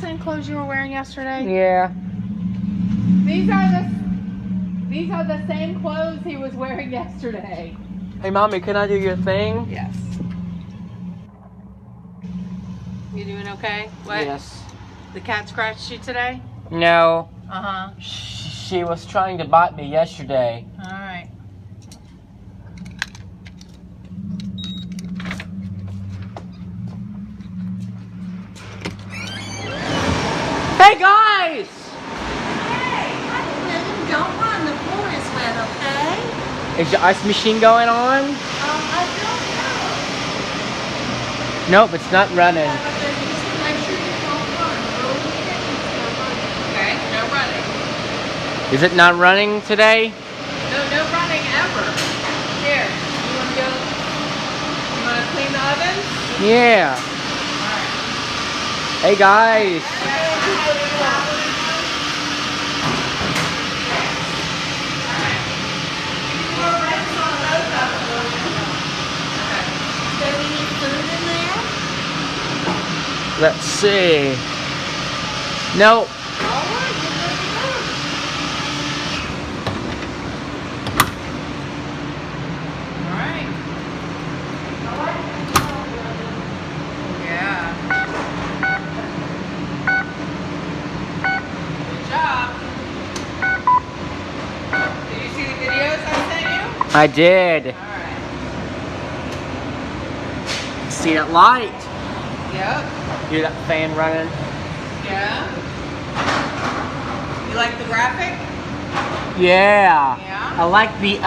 same clothes you were wearing yesterday? Yeah. These are the same clothes he was wearing yesterday. Hey, Mommy, can I do your thing? Yes. You doing okay? What? Yes. The cat scratched you today? No. Uh-huh. She was trying to bite me yesterday. All right. Hey, guys! Hey, don't run. The floor is wet, okay? Is your ice machine going on? I don't Nope, it's not running. know. But then just make sure you don't run. Roll the chickens. Okay, no running. Is it not running today? No running ever. Here, you want to go? You want to clean the oven? Yeah. All right. Hey, guys. Do we need food in there? Let's see. Nope. All right, you're ready to go. All right. Yeah. Good job. Did you see the videos I sent you? I did. All right. See that light? Yep. Hear that fan running? Yeah. You like the graphic? Yeah. Yeah. I like the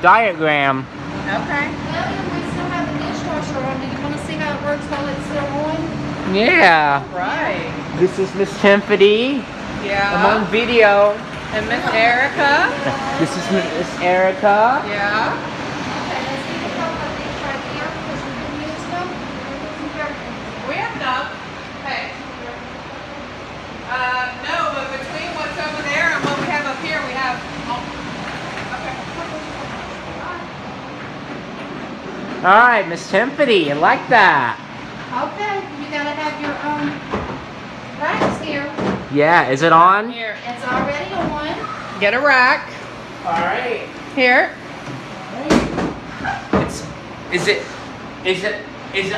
diagram. Okay. Well, we still have the dishwasher on. Do you want to see how it works while it's still on? Yeah. Right. This is Miss Timpany. Yeah. I'm on video. And Miss Erica. This is Miss Erica. Yeah. Okay, let's get a couple of these right here because we can use them. We have enough. Hey. No, but between what's over there and what we have up here, we have. Okay. All right, Miss Timpany. I like that. Okay, you gotta have your own racks here. Yeah. Is it on? Here. It's already on. Get a rack. All right. Here. Is it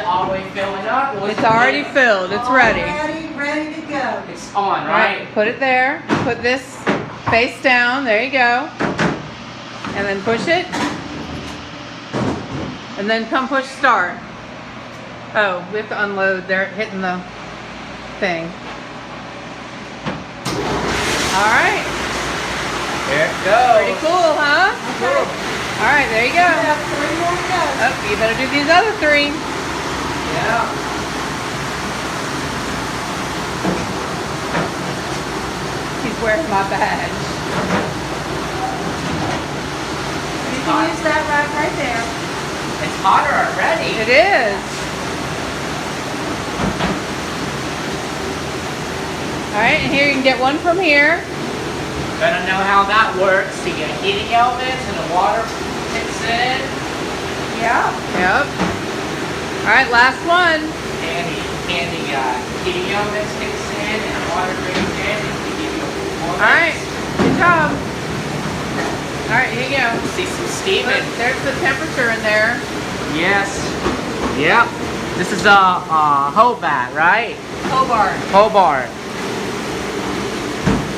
all the way filling up? Or is It's it already in? filled. It's ready. Ready to go. It's on, All right? right. Put it there. Put this face down. There you go. And then push it. And then come push start. Oh, we have to unload. They're hitting the thing. All right. There it goes. Pretty cool, huh? Cool. All right, there you go. We have 3 more to go. Oh, you better do these other 3. Yeah. He's wearing my badge. You can use that rack right there. It's hotter already. It is. All right, and here you can get one from here. Gotta know how that works. So you get heating elements and the water kicks in. Yeah. Yep. All right, last one. And the heating elements kicks in and the water brings in and we give you more. All right, good job. All right, here you go. See some steaming. Look, there's the temperature in there. Yes. Yep. This is a Hobart, right? Hobart. Hobart.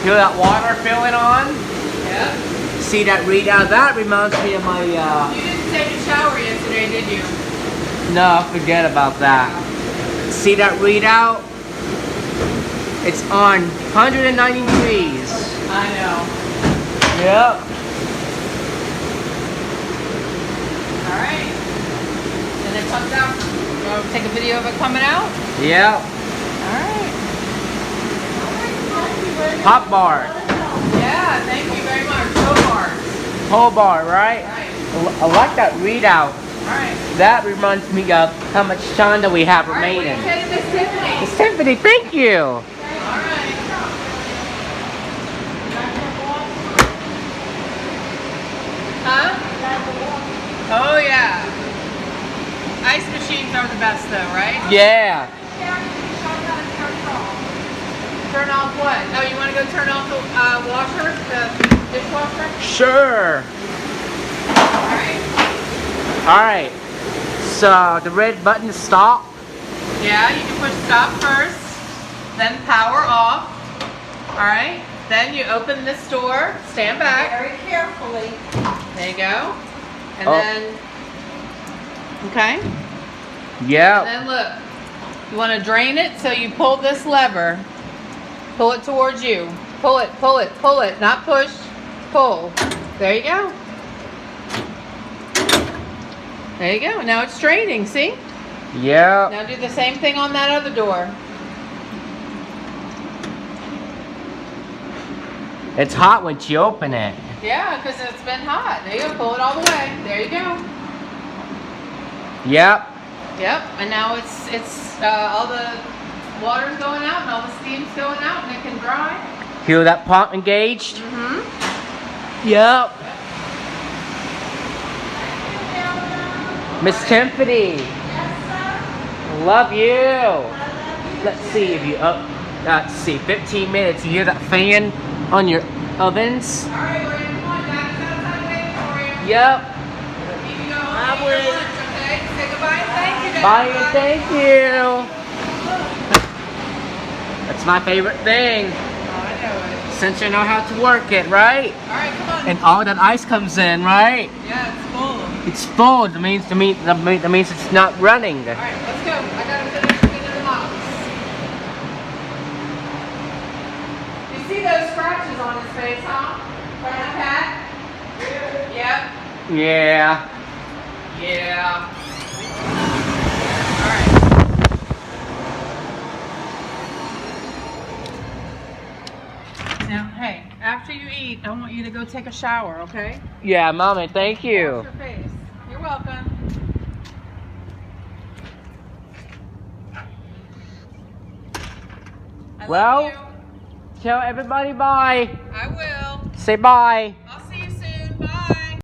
Feel that water filling on? Yep. See that readout? That reminds me of my, You didn't take a shower yesterday, did you? no, forget about that. See that readout? It's on 190 degrees. I know. Yep. All right. And it comes out. You want to take a video of it coming out? Yep. All right. Hot bar. Yeah, thank you very much. Hobart. Hobart, right? Right. I like that readout. All right. That reminds me of how much time that we have All right, what do remaining. you say to Miss Tiffany? Miss Tiffany, thank you. All right. Huh? Oh, yeah. Ice machines are the best, though, right? Yeah. Turn off what? Oh, you want to go turn off the washer, the dishwasher? Sure. All right. Alright. So, the red button is stop. Yeah, you can push stop first, then power off. All right. Then you open this door, stand back. Very carefully. There you go. And Oh. then, okay. Yep. And then look, you want to drain it, so you pull this lever. Pull it towards you. Pull it, pull it, pull it. Not push, pull. There you go. There you go. Now it's draining, see? Yep. Now do the same thing on that other door. It's hot once you open it. Yeah, because it's been hot. There you go. Pull it all the way. There you go. Yep. Yep. And now it's all the water's going out and all the steam's going out and it can dry. Feel that pump engaged? Mm-hmm. Yep. Miss Tiffany. Love you. Let's see if you let's see, 15 minutes. You hear that fan on your ovens? All right, we're in one. Daddy's outside waiting for you. Yep. You can go home and eat your lunch, okay? Say goodbye and thank you, Dad. Bye and thank you. That's my favorite thing. Oh, I know it. Since you know how to work it, right? All right, come on. And all that ice comes in, right? Yeah, it's full. It's full. That means it's not running. All right, let's go. I gotta finish cleaning the mops. You see those scratches on his face, huh? From the cat? Yep. Yeah. Yeah. All right. Now, hey, after you eat, I want you to go take a shower, okay? Yeah, Mommy, thank you. Wash your face. You're welcome. I Well- love you. Tell everybody bye. I will. Say bye.